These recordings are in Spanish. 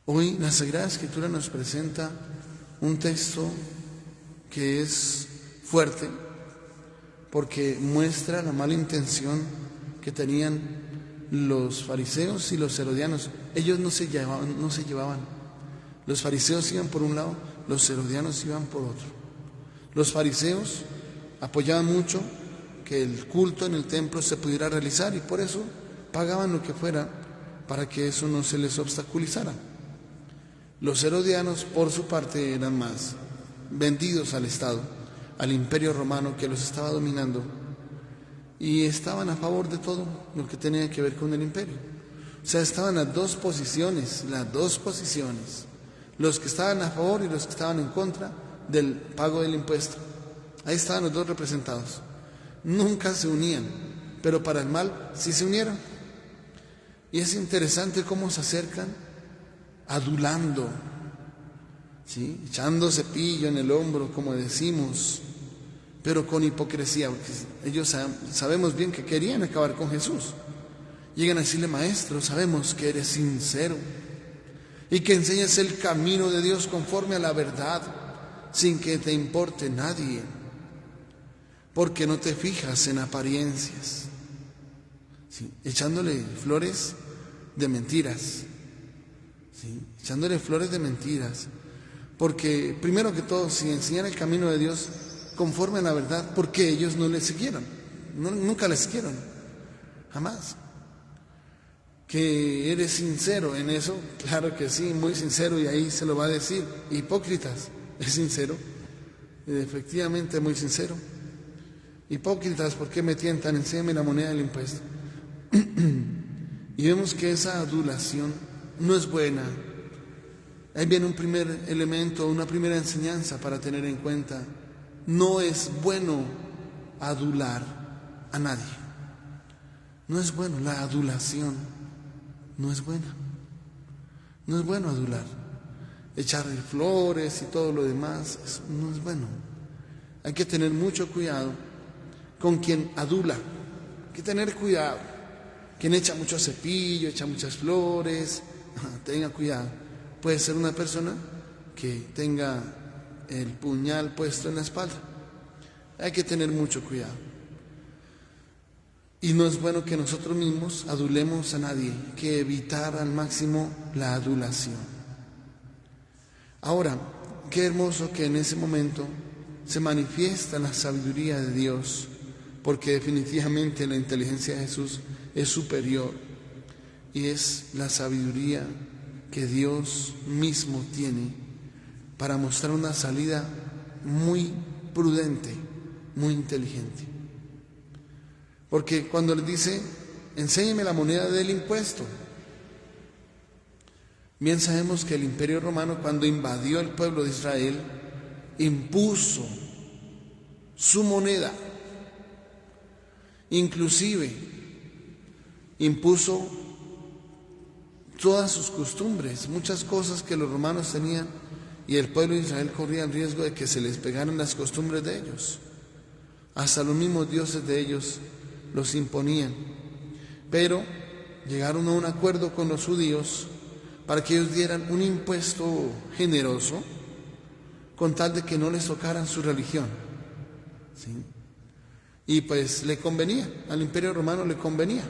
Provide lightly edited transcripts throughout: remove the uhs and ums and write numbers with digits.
Hoy la Sagrada Escritura nos presenta un texto que es fuerte porque muestra la mala intención que tenían los fariseos y los herodianos. Ellos no se llevaban. Los fariseos iban por un lado, los herodianos iban por otro. Los fariseos apoyaban mucho que el culto en el templo se pudiera realizar y por eso pagaban lo que fuera para que eso no se les obstaculizara. Los herodianos, por su parte, eran más vendidos al Estado, al Imperio Romano que los estaba dominando, y estaban a favor de todo lo que tenía que ver con el imperio. O sea, estaban las dos posiciones, los que estaban a favor y los que estaban en contra del pago del impuesto. Ahí estaban los dos representados. Nunca se unían, pero para el mal sí se unieron. Y es interesante cómo se acercan adulando, ¿sí? Echando cepillo en el hombro, como decimos, pero con hipocresía, porque ellos sabemos bien que querían acabar con Jesús. Llegan a decirle: maestro, sabemos que eres sincero y que enseñas el camino de Dios conforme a la verdad, sin que te importe nadie, porque no te fijas en apariencias, ¿sí? Echándole flores de mentiras, ¿sí? Echándole flores de mentiras, porque primero que todo, si enseñan el camino de Dios conforme a la verdad, ¿por qué ellos no le siguieron? Nunca le siguieron, jamás. ¿Que eres sincero en eso? Claro que sí, muy sincero, y ahí se lo va a decir. Hipócritas, ¿es sincero? Efectivamente, muy sincero. Hipócritas, ¿por qué me tientan? Enséñame la moneda del impuesto. Y vemos que esa adulación no es buena. Ahí viene un primer elemento, una primera enseñanza para tener en cuenta. No es bueno adular a nadie. No es bueno, la adulación no es buena. No es bueno adular. Echarle flores y todo lo demás, eso no es bueno. Hay que tener mucho cuidado con quien adula. Hay que tener cuidado. Quien echa mucho cepillo, echa muchas flores, tenga cuidado. Puede ser una persona que tenga el puñal puesto en la espalda. Hay que tener mucho cuidado. Y no es bueno que nosotros mismos adulemos a nadie, hay que evitar al máximo la adulación. Ahora, qué hermoso que en ese momento se manifiesta la sabiduría de Dios, porque definitivamente la inteligencia de Jesús es superior y es la sabiduría que Dios mismo tiene para mostrar una salida muy prudente, muy inteligente. Porque cuando le dice: enséñeme la moneda del impuesto, bien sabemos que el Imperio Romano, cuando invadió el pueblo de Israel, impuso su moneda, inclusive impuso todas sus costumbres, muchas cosas que los romanos tenían, y el pueblo de Israel corría el riesgo de que se les pegaran las costumbres de ellos. Hasta los mismos dioses de ellos los imponían. Pero llegaron a un acuerdo con los judíos para que ellos dieran un impuesto generoso con tal de que no les tocaran su religión, ¿sí? Y pues le convenía, al Imperio Romano le convenía.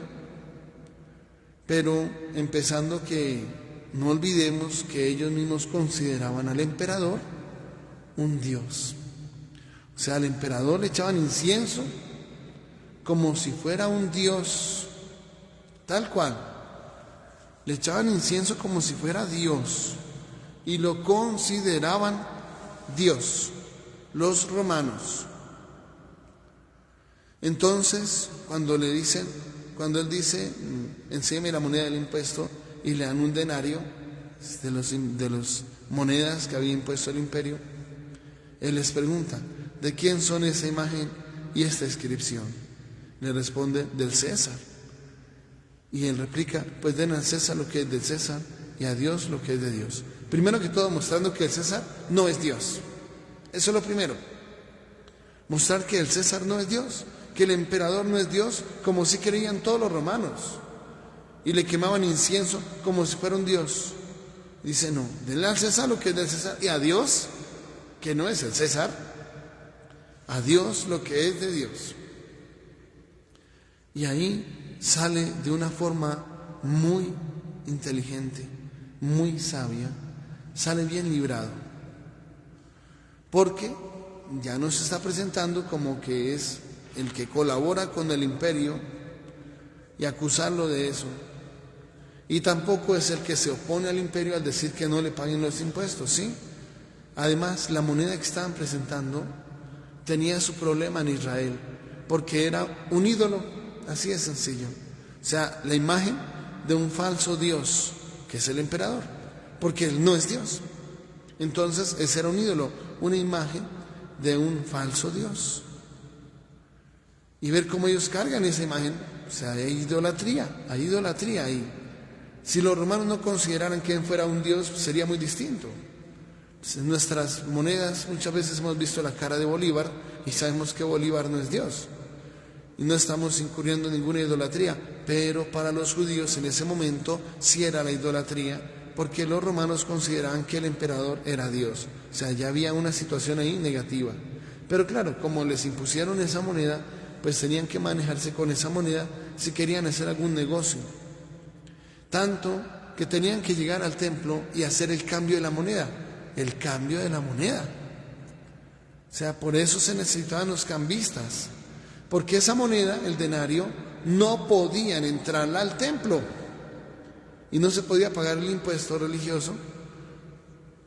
Pero empezando que no olvidemos que ellos mismos consideraban al emperador un dios. O sea, al emperador le echaban incienso como si fuera un dios, tal cual. Le echaban incienso como si fuera Dios y lo consideraban Dios, los romanos. Entonces, cuando él dice: enséñame la moneda del impuesto, y le dan un denario de las monedas que había impuesto el imperio, él les pregunta: ¿de quién son esa imagen y esta inscripción? Le responde: del César. Y él replica: pues den al César lo que es del César y a Dios lo que es de Dios. Primero que todo, mostrando que el César no es Dios. Eso es lo primero. Mostrar que el César no es Dios, que el emperador no es Dios, como si creían todos los romanos, y le quemaban incienso como si fuera un Dios. Dice, no, denle al César lo que es del César y a Dios, que no es el César, a Dios lo que es de Dios. Y ahí sale de una forma muy inteligente, muy sabia, sale bien librado. Porque ya no se está presentando como que es el que colabora con el imperio y acusarlo de eso. Y tampoco es el que se opone al imperio al decir que no le paguen los impuestos, ¿sí? Además, la moneda que estaban presentando tenía su problema en Israel, porque era un ídolo, así de sencillo. O sea, la imagen de un falso Dios, que es el emperador, porque él no es Dios. Entonces, ese era un ídolo, una imagen de un falso Dios. Y ver cómo ellos cargan esa imagen, o sea, hay idolatría ahí. Si los romanos no consideraran que él fuera un Dios, sería muy distinto. Pues en nuestras monedas muchas veces hemos visto la cara de Bolívar y sabemos que Bolívar no es Dios. Y no estamos incurriendo en ninguna idolatría, pero para los judíos en ese momento sí era la idolatría, porque los romanos consideraban que el emperador era Dios. O sea, ya había una situación ahí negativa. Pero claro, como les impusieron esa moneda, pues tenían que manejarse con esa moneda si querían hacer algún negocio. Tanto que tenían que llegar al templo y hacer el cambio de la moneda. El cambio de la moneda. O sea, por eso se necesitaban los cambistas. Porque esa moneda, el denario, no podían entrarla al templo. Y no se podía pagar el impuesto religioso,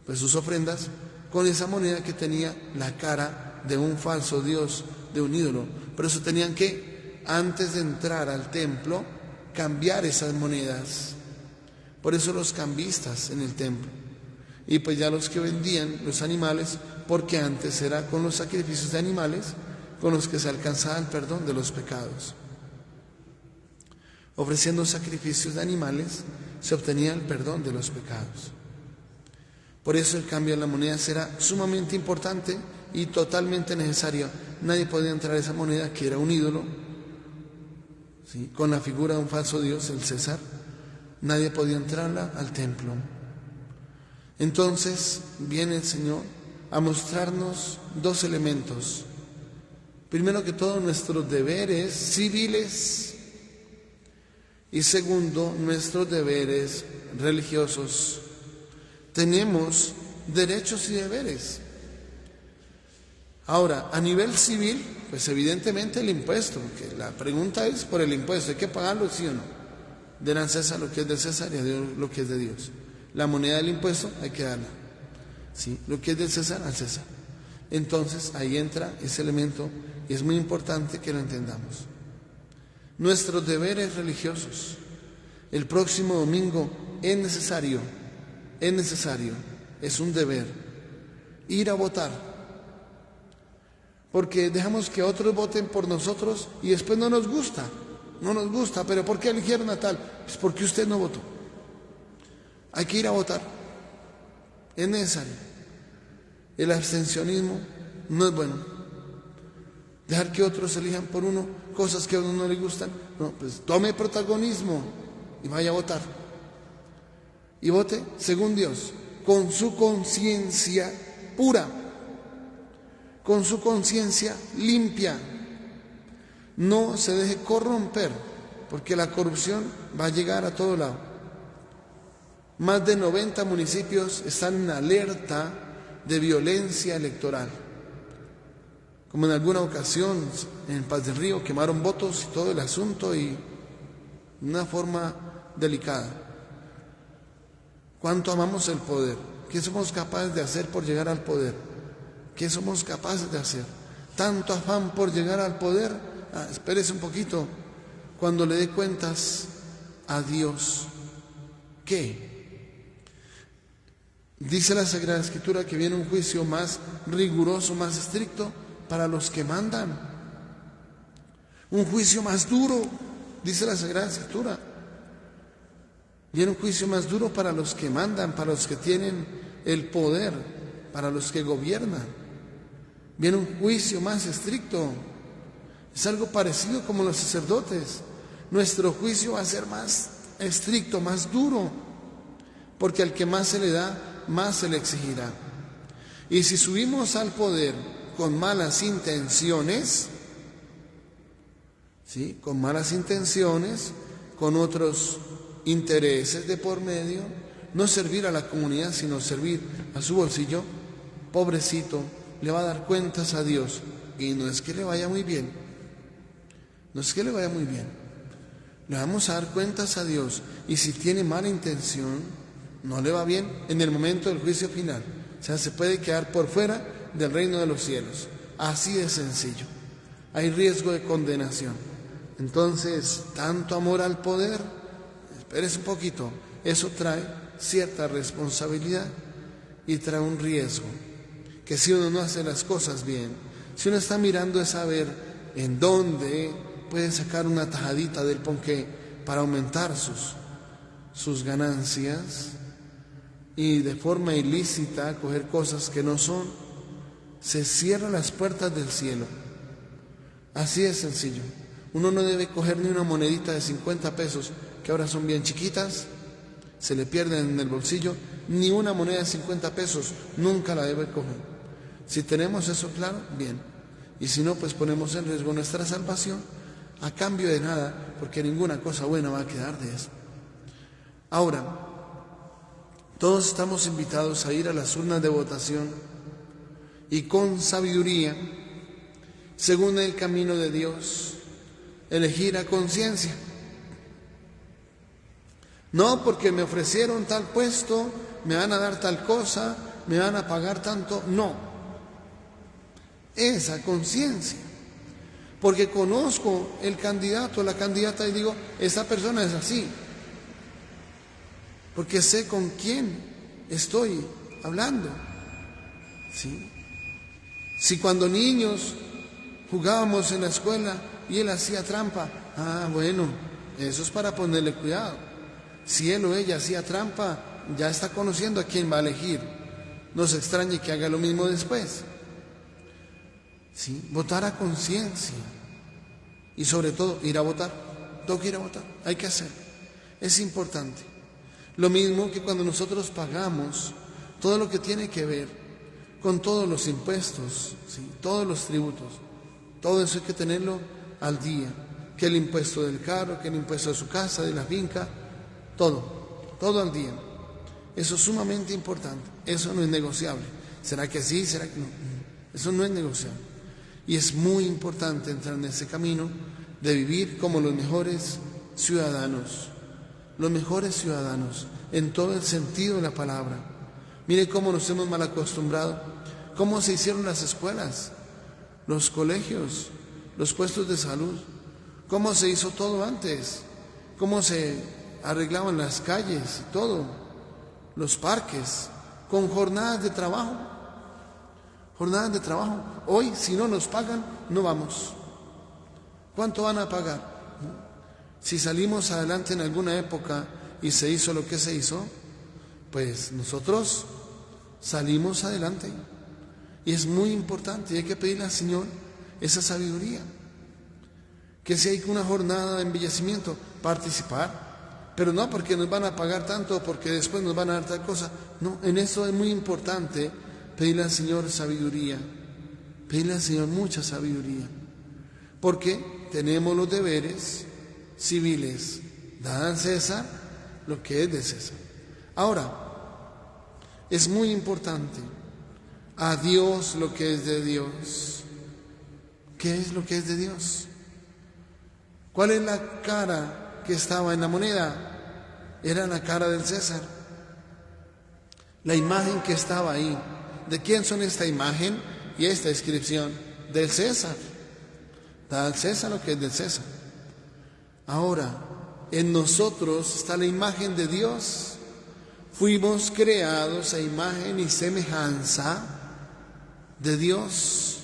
pues sus ofrendas, con esa moneda que tenía la cara de un falso dios, de un ídolo. Por eso tenían que, antes de entrar al templo, cambiar esas monedas. Por eso los cambistas en el templo. Y pues ya los que vendían los animales, porque antes era con los sacrificios de animales con los que se alcanzaba el perdón de los pecados. Ofreciendo sacrificios de animales se obtenía el perdón de los pecados. Por eso el cambio de la moneda será sumamente importante y totalmente necesario. Nadie podía entrar a esa moneda que era un ídolo, ¿sí?, con la figura de un falso dios, el César. Nadie podía entrarla al templo. Entonces viene el Señor a mostrarnos dos elementos. Primero que todo, nuestros deberes civiles y segundo, nuestros deberes religiosos. Tenemos derechos y deberes. Ahora, a nivel civil, pues evidentemente el impuesto, porque la pregunta es por el impuesto, ¿hay que pagarlo, sí o no? Den al César lo que es del César y a Dios lo que es de Dios. La moneda del impuesto hay que darla, ¿sí? Lo que es del César, al César. Entonces ahí entra ese elemento y es muy importante que lo entendamos. Nuestros deberes religiosos. El próximo domingo es necesario, es un deber, ir a votar. Porque dejamos que otros voten por nosotros y después no nos gusta, pero ¿por qué eligieron a tal? Pues porque usted no votó. Hay que ir a votar, es necesario. El abstencionismo no es bueno. Dejar que otros elijan por uno cosas que a uno no le gustan, no, pues tome protagonismo y vaya a votar. Y vote según Dios, con su conciencia pura, con su conciencia limpia. No se deje corromper, porque la corrupción va a llegar a todo lado. Más de 90 municipios están en alerta de violencia electoral. Como en alguna ocasión en Paz del Río quemaron votos y todo el asunto, y de una forma delicada. ¿Cuánto amamos el poder? ¿Qué somos capaces de hacer por llegar al poder? ¿Qué somos capaces de hacer? Tanto afán por llegar al poder. Espérese un poquito. Cuando le dé cuentas a Dios, ¿qué? Dice la Sagrada Escritura que viene un juicio más riguroso, más estricto para los que mandan. Un juicio más duro, dice la Sagrada Escritura. Viene un juicio más duro para los que mandan, para los que tienen el poder, para los que gobiernan. Viene un juicio más estricto. Es algo parecido como los sacerdotes. Nuestro juicio va a ser más estricto, más duro, porque al que más se le da, más se le exigirá. Y si subimos al poder con malas intenciones, ¿sí?, con malas intenciones, con otros intereses de por medio, no servir a la comunidad, sino servir a su bolsillo, pobrecito, le va a dar cuentas a Dios. Y no es que le vaya muy bien, no es que le vaya muy bien, le vamos a dar cuentas a Dios. Y si tiene mala intención, no le va bien en el momento del juicio final. O sea, se puede quedar por fuera del reino de los cielos. Así de sencillo. Hay riesgo de condenación. Entonces, tanto amor al poder, espérese un poquito, eso trae cierta responsabilidad y trae un riesgo. Que si uno no hace las cosas bien, si uno está mirando es saber en dónde puede sacar una tajadita del ponqué para aumentar sus ganancias, y de forma ilícita coger cosas que no son, se cierran las puertas del cielo. Así de sencillo. Uno no debe coger ni una monedita de 50 pesos, que ahora son bien chiquitas, se le pierden en el bolsillo. Ni una moneda de 50 pesos nunca la debe coger. Si tenemos eso claro, bien. Y si no, pues ponemos en riesgo nuestra salvación a cambio de nada, porque ninguna cosa buena va a quedar de eso. Ahora, todos estamos invitados a ir a las urnas de votación y con sabiduría, según el camino de Dios, elegir a conciencia. No porque me ofrecieron tal puesto, me van a dar tal cosa, me van a pagar tanto, no. Esa conciencia. Porque conozco el candidato o la candidata y digo, esa persona es así. Porque sé con quién estoy hablando. ¿Sí? Si cuando niños jugábamos en la escuela y él hacía trampa, bueno, eso es para ponerle cuidado. Si él o ella hacía trampa, ya está conociendo a quién va a elegir. No se extrañe que haga lo mismo después. ¿Sí? Votar a conciencia. Y sobre todo, ir a votar. Tengo que ir a votar, hay que hacer. Es importante. Lo mismo que cuando nosotros pagamos todo lo que tiene que ver con todos los impuestos, ¿sí?, todos los tributos, todo eso hay que tenerlo al día. Que el impuesto del carro, que el impuesto de su casa, de la finca, todo al día. Eso es sumamente importante, eso no es negociable. ¿Será que sí? ¿Será que no? Eso no es negociable. Y es muy importante entrar en ese camino de vivir como los mejores ciudadanos en todo el sentido de la palabra. Mire cómo nos hemos mal acostumbrado, cómo se hicieron las escuelas, los colegios, los puestos de salud, cómo se hizo todo antes, cómo se arreglaban las calles y todo, los parques, con jornadas de trabajo. Hoy, si no nos pagan, no vamos. ¿Cuánto van a pagar? Si salimos adelante en alguna época y se hizo lo que se hizo, pues nosotros salimos adelante. Y es muy importante, y hay que pedirle al Señor esa sabiduría. Que si hay una jornada de embellecimiento, participar. Pero no porque nos van a pagar tanto, porque después nos van a dar tal cosa. No, en eso es muy importante pedirle al Señor sabiduría. Pedirle al Señor mucha sabiduría. Porque tenemos los deberes civiles. Dad al César lo que es de César. Ahora, es muy importante, a Dios lo que es de Dios. ¿Qué es lo que es de Dios? ¿Cuál es la cara que estaba en la moneda? Era la cara del César. La imagen que estaba ahí. ¿De quién son esta imagen y esta inscripción? Del César. Da al César lo que es del César. Ahora, en nosotros está la imagen de Dios. Fuimos creados a imagen y semejanza de Dios.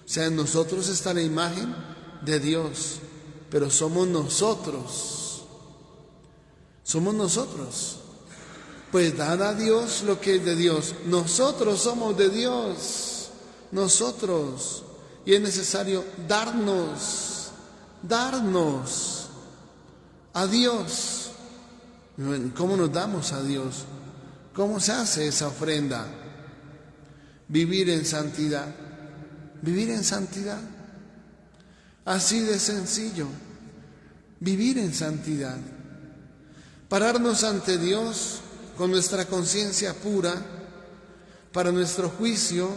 O sea, en nosotros está la imagen de Dios, pero somos nosotros. Pues dad a Dios lo que es de Dios. Nosotros somos de Dios. Nosotros. Y es necesario darnos a Dios. ¿Cómo nos damos a Dios? ¿Cómo se hace esa ofrenda? Vivir en santidad. Vivir en santidad. Así de sencillo. Vivir en santidad. Pararnos ante Dios con nuestra conciencia pura para nuestro juicio,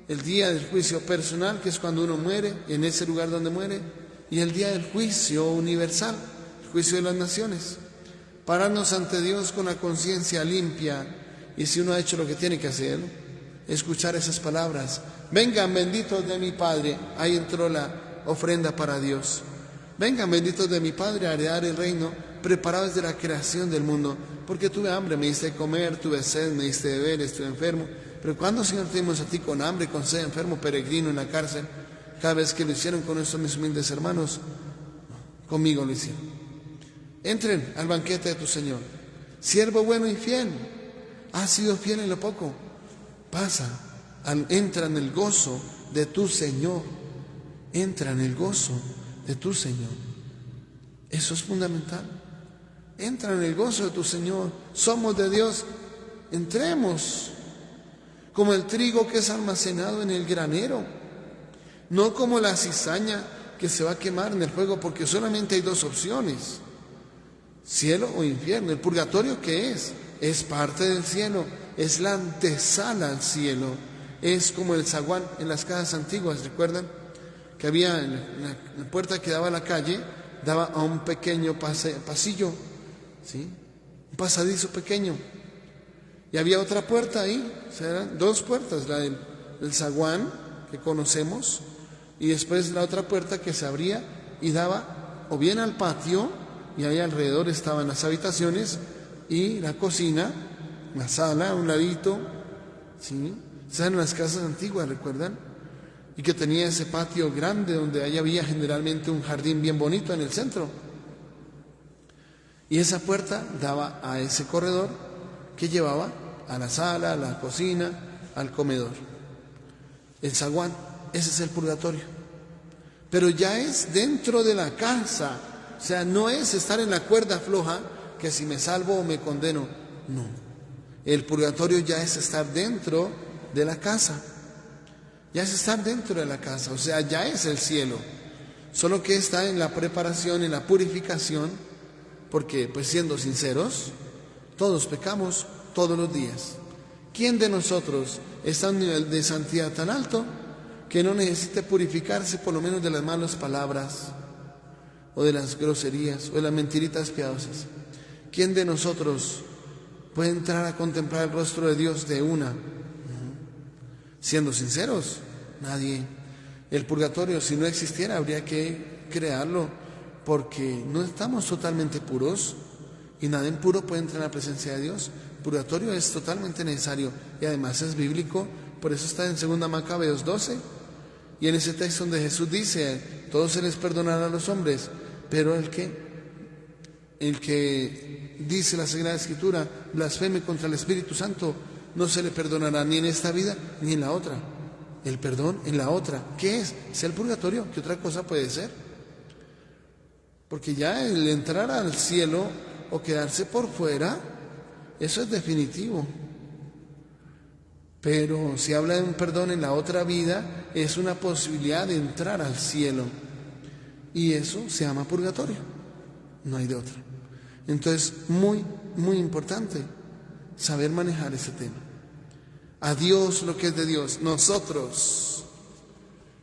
el día del juicio personal, que es cuando uno muere, en ese lugar donde muere, y el día del juicio universal, el juicio de las naciones. Pararnos ante Dios con la conciencia limpia, y si uno ha hecho lo que tiene que hacer, escuchar esas palabras: vengan benditos de mi Padre. Ahí entró la ofrenda para Dios. Vengan benditos de mi Padre a heredar el reino, preparado desde la creación del mundo, porque tuve hambre, me diste de comer, tuve sed, me diste de beber, estuve enfermo. Pero ¿cuándo, Señor, te dimos a ti con hambre, con sed, enfermo, peregrino en la cárcel? Cada vez que lo hicieron con estos mis humildes hermanos, conmigo lo hicieron. Entren al banquete de tu Señor. Siervo bueno y fiel, has sido fiel en lo poco, entra en el gozo de tu Señor. Entra en el gozo de tu Señor. Eso es fundamental. Entra en el gozo de tu Señor. Somos de Dios. Entremos como el trigo que es almacenado en el granero, no como la cizaña que se va a quemar en el fuego, porque solamente hay dos opciones: cielo o infierno. El purgatorio, ¿qué es? Es parte del cielo, es la antesala al cielo. Es como el zaguán en las casas antiguas. ¿Recuerdan que había la puerta que daba a la calle, daba a un pequeño pasillo, ¿sí? Un pasadizo pequeño, y había otra puerta ahí? O sea, eran dos puertas: la del zaguán que conocemos, y después la otra puerta que se abría y daba o bien al patio, y ahí alrededor estaban las habitaciones y la cocina, la sala a un ladito, ¿sí? Están en las casas antiguas, ¿recuerdan? Y que tenía ese patio grande donde ahí había generalmente un jardín bien bonito en el centro. Y esa puerta daba a ese corredor que llevaba a la sala, a la cocina, al comedor. El zaguán, ese es el purgatorio. Pero ya es dentro de la casa. O sea, no es estar en la cuerda floja, que si me salvo o me condeno. No. El purgatorio ya es estar dentro de la casa. Ya es estar dentro de la casa, o sea, ya es el cielo. Solo que está en la preparación, en la purificación, porque, pues siendo sinceros, todos pecamos todos los días. ¿Quién de nosotros está a un nivel de santidad tan alto que no necesite purificarse por lo menos de las malas palabras, o de las groserías, o de las mentiritas piadosas? ¿Quién de nosotros puede entrar a contemplar el rostro de Dios de una? Siendo sinceros, nadie. El purgatorio, si no existiera, habría que crearlo, porque no estamos totalmente puros y nada impuro puede entrar en la presencia de Dios. El purgatorio es totalmente necesario y además es bíblico. Por eso está en 2 Macabeos 12, y en ese texto donde Jesús dice: todo se les perdonará a los hombres, pero el que dice la Sagrada Escritura, blasfeme contra el Espíritu Santo, no se le perdonará ni en esta vida ni en la otra. El perdón en la otra, ¿qué es? Es el purgatorio. ¿Qué otra cosa puede ser? Porque ya el entrar al cielo o quedarse por fuera, eso es definitivo. Pero si habla de un perdón en la otra vida, es una posibilidad de entrar al cielo, y eso se llama purgatorio. No hay de otra. Entonces, muy, muy importante saber manejar ese tema. A Dios lo que es de Dios. Nosotros,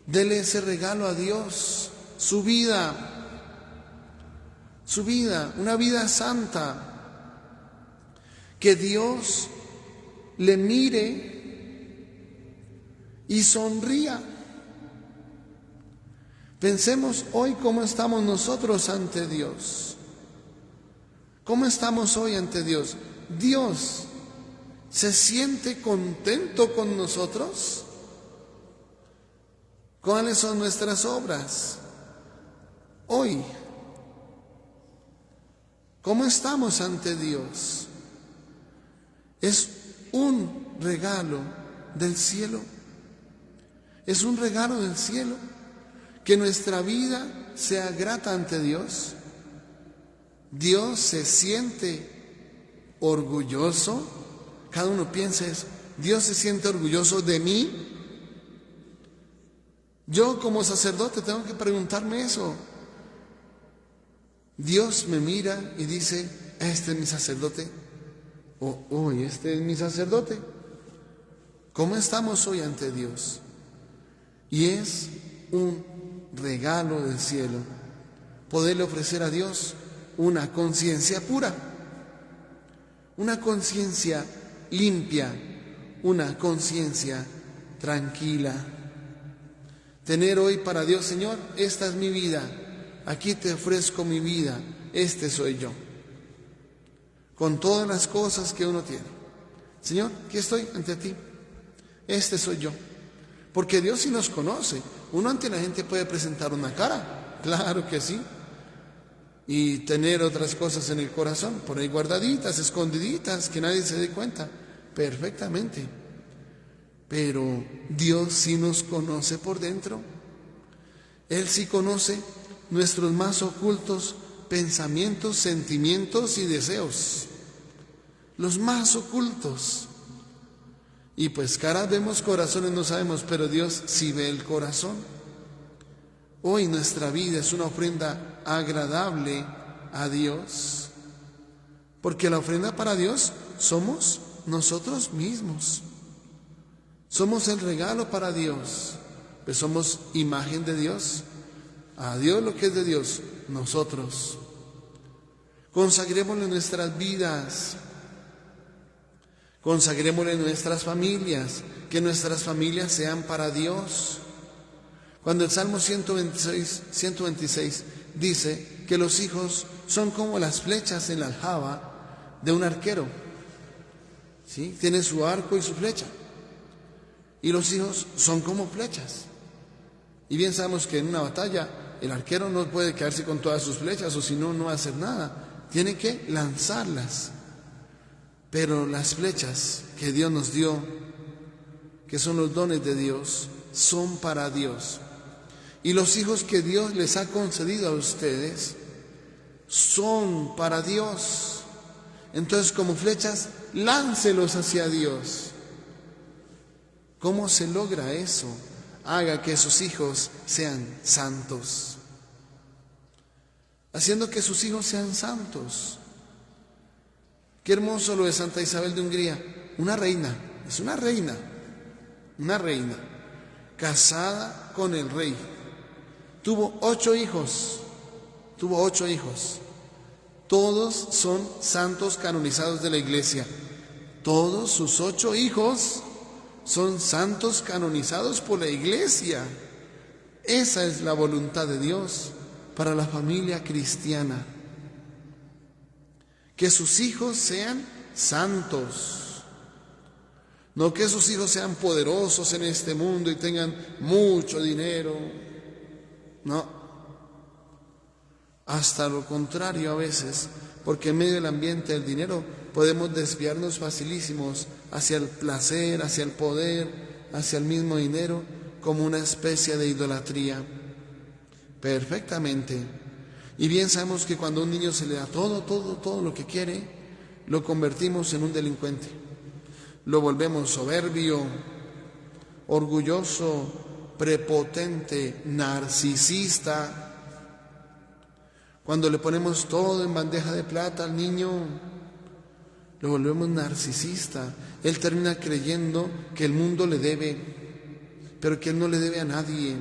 dele ese regalo a Dios, su vida, una vida santa, que Dios le mire y sonría. Pensemos hoy cómo estamos nosotros ante Dios. ¿Cómo estamos hoy ante Dios? Dios ¿se siente contento con nosotros? ¿Cuáles son nuestras obras hoy? ¿Cómo estamos ante Dios? Es un regalo del cielo. Es un regalo del cielo que nuestra vida sea grata ante Dios. Dios se siente orgulloso cada uno piense eso. ¿Dios se siente orgulloso de mí? Yo como sacerdote tengo que preguntarme eso. Dios me mira y dice, este es mi sacerdote. Este es mi sacerdote. ¿Cómo estamos hoy ante Dios? Y es un regalo del cielo poderle ofrecer a Dios una conciencia pura, una conciencia limpia, una conciencia tranquila. Tener hoy para Dios, Señor, esta es mi vida, aquí te ofrezco mi vida, este soy yo. Con todas las cosas que uno tiene. Señor, aquí estoy ante ti, este soy yo. Porque Dios sí nos conoce. Uno ante la gente puede presentar una cara, claro que sí, y tener otras cosas en el corazón, por ahí guardaditas, escondiditas, que nadie se dé cuenta, perfectamente. Pero Dios sí nos conoce por dentro. Él sí conoce nuestros más ocultos pensamientos, sentimientos y deseos, los más ocultos. Y pues caras vemos, corazones no sabemos, pero Dios sí ve el corazón. Hoy nuestra vida es una ofrenda agradable a Dios, porque la ofrenda para Dios somos nosotros mismos. Somos el regalo para Dios, pues somos imagen de Dios. A Dios lo que es de Dios, nosotros. Consagrémosle nuestras vidas, consagrémosle nuestras familias, que nuestras familias sean para Dios. Cuando el Salmo 126 dice que los hijos son como las flechas en la aljaba de un arquero, ¿sí? Tiene su arco y su flecha. Y los hijos son como flechas. Y bien sabemos que en una batalla el arquero no puede quedarse con todas sus flechas, o si no, no va a hacer nada. Tiene que lanzarlas. Pero las flechas que Dios nos dio, que son los dones de Dios, son para Dios. Y los hijos que Dios les ha concedido a ustedes son para Dios. Entonces, como flechas, láncelos hacia Dios. ¿Cómo se logra eso? Haga que sus hijos sean santos. Haciendo que sus hijos sean santos. Qué hermoso lo de Santa Isabel de Hungría. Una reina, es una reina, casada con el rey. Tuvo 8 hijos. Todos son santos canonizados de la iglesia. Todos sus 8 hijos son santos canonizados por la iglesia. Esa es la voluntad de Dios para la familia cristiana. Que sus hijos sean santos. No que sus hijos sean poderosos en este mundo y tengan mucho dinero. No. Hasta lo contrario a veces, porque en medio del ambiente del dinero podemos desviarnos facilísimos hacia el placer, hacia el poder, hacia el mismo dinero, como una especie de idolatría. Perfectamente. Y bien sabemos que cuando a un niño se le da todo lo que quiere, lo convertimos en un delincuente. Lo volvemos soberbio, orgulloso, prepotente, narcisista. Cuando le ponemos todo en bandeja de plata al niño, lo volvemos narcisista. Él termina creyendo que el mundo le debe, pero que él no le debe a nadie,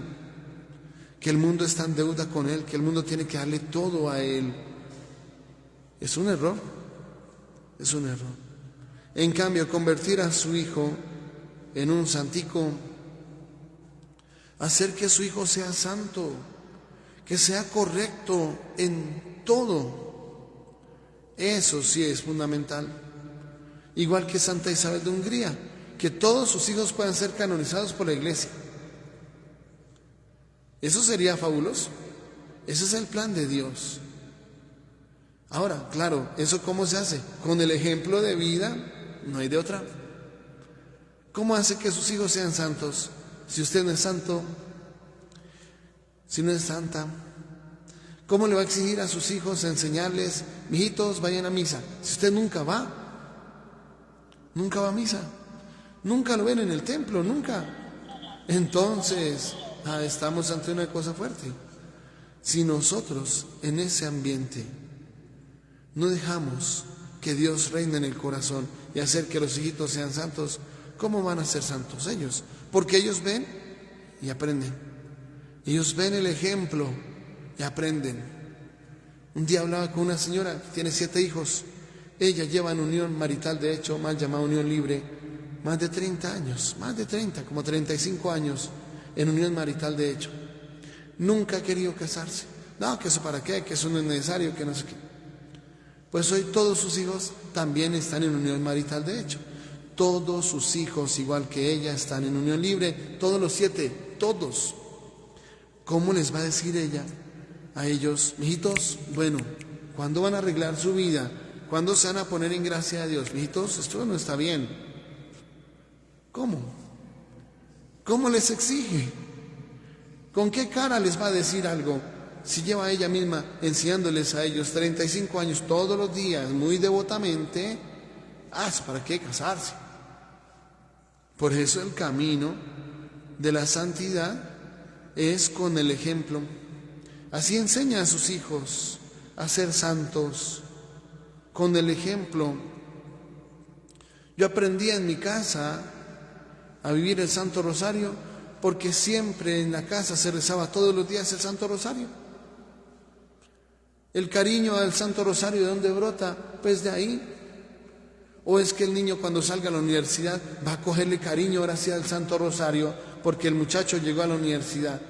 que el mundo está en deuda con él, que el mundo tiene que darle todo a él. Es un error. En cambio, convertir a su hijo en un santico, hacer que su hijo sea santo, que sea correcto en todo, eso sí es fundamental. Igual que Santa Isabel de Hungría, que todos sus hijos puedan ser canonizados por la iglesia. Eso sería fabuloso. Ese es el plan de Dios. Ahora, claro, ¿eso cómo se hace? Con el ejemplo de vida, no hay de otra. ¿Cómo hace que sus hijos sean santos? Si usted no es santo, si no es santa, ¿cómo le va a exigir a sus hijos enseñarles, mijitos, vayan a misa? Si usted nunca va, nunca va a misa, nunca lo ven en el templo, nunca. Entonces, estamos ante una cosa fuerte. Si nosotros en ese ambiente no dejamos que Dios reine en el corazón y hacer que los hijitos sean santos, ¿cómo van a ser santos ellos? Porque ellos ven y aprenden. Ellos ven el ejemplo y aprenden. Un día hablaba con una señora que tiene 7 hijos. Ella lleva en unión marital, de hecho, mal llamada unión libre, más de 30 años, más de 30, como 35 años en unión marital, de hecho. Nunca ha querido casarse. No, que eso para qué, que eso no es necesario, que no sé qué. Pues hoy todos sus hijos también están en unión marital, de hecho. Todos sus hijos, igual que ella, están en unión libre. Todos los 7, todos. ¿Cómo les va a decir ella a ellos, mijitos, bueno, ¿cuándo van a arreglar su vida? ¿Cuándo se van a poner en gracia de Dios? Mijitos, esto no está bien. ¿Cómo? ¿Cómo les exige? ¿Con qué cara les va a decir algo? Si lleva ella misma enseñándoles a ellos 35 años todos los días, muy devotamente, ¿para qué casarse? Por eso el camino de la santidad es con el ejemplo. Así enseña a sus hijos a ser santos, con el ejemplo. Yo aprendí en mi casa a vivir el Santo Rosario porque siempre en la casa se rezaba todos los días el Santo Rosario. El cariño al Santo Rosario, ¿de dónde brota? Pues de ahí. ¿O es que el niño cuando salga a la universidad va a cogerle cariño ahora sí al Santo Rosario porque el muchacho llegó a la universidad?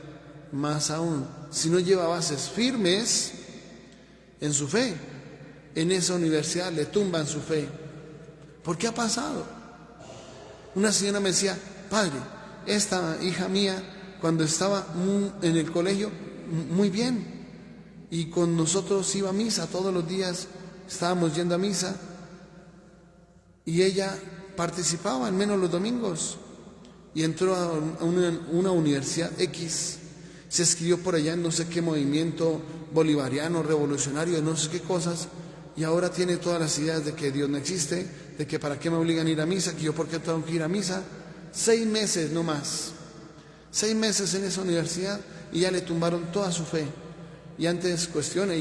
Más aún, si no lleva bases firmes en su fe, en esa universidad le tumban su fe. ¿Por qué ha pasado? Una señora me decía, padre, esta hija mía cuando estaba en el colegio, muy bien, y con nosotros iba a misa todos los días, estábamos yendo a misa, y ella participaba al menos los domingos, y entró a una universidad X, se escribió por allá en no sé qué movimiento bolivariano, revolucionario, no sé qué cosas, y ahora tiene todas las ideas de que Dios no existe, de que para qué me obligan a ir a misa, que yo por qué tengo que ir a misa. 6 meses no más, 6 meses en esa universidad y ya le tumbaron toda su fe. Y antes cuestiona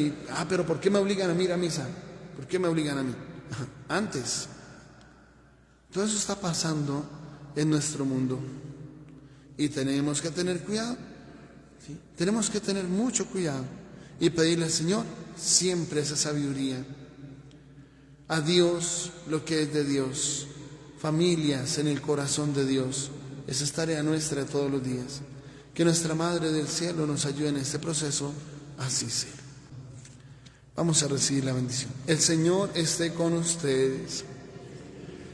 pero ¿por qué me obligan a ir a misa? ¿Por qué me obligan a mí? Antes. Todo eso está pasando en nuestro mundo y tenemos que tener cuidado. ¿Sí? Tenemos que tener mucho cuidado y pedirle al Señor siempre esa sabiduría. A Dios lo que es de Dios, familias en el corazón de Dios. Esa es tarea nuestra todos los días. Que nuestra Madre del Cielo nos ayude en este proceso, así sea. Vamos a recibir la bendición. El Señor esté con ustedes.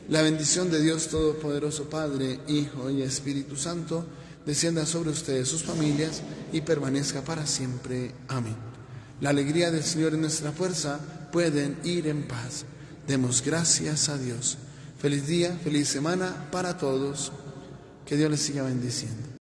La bendición de Dios Todopoderoso, Padre, Hijo y Espíritu Santo, descienda sobre ustedes, sus familias, y permanezca para siempre. Amén. La alegría del Señor es nuestra fuerza. Pueden ir en paz. Demos gracias a Dios. Feliz día, feliz semana para todos. Que Dios les siga bendiciendo.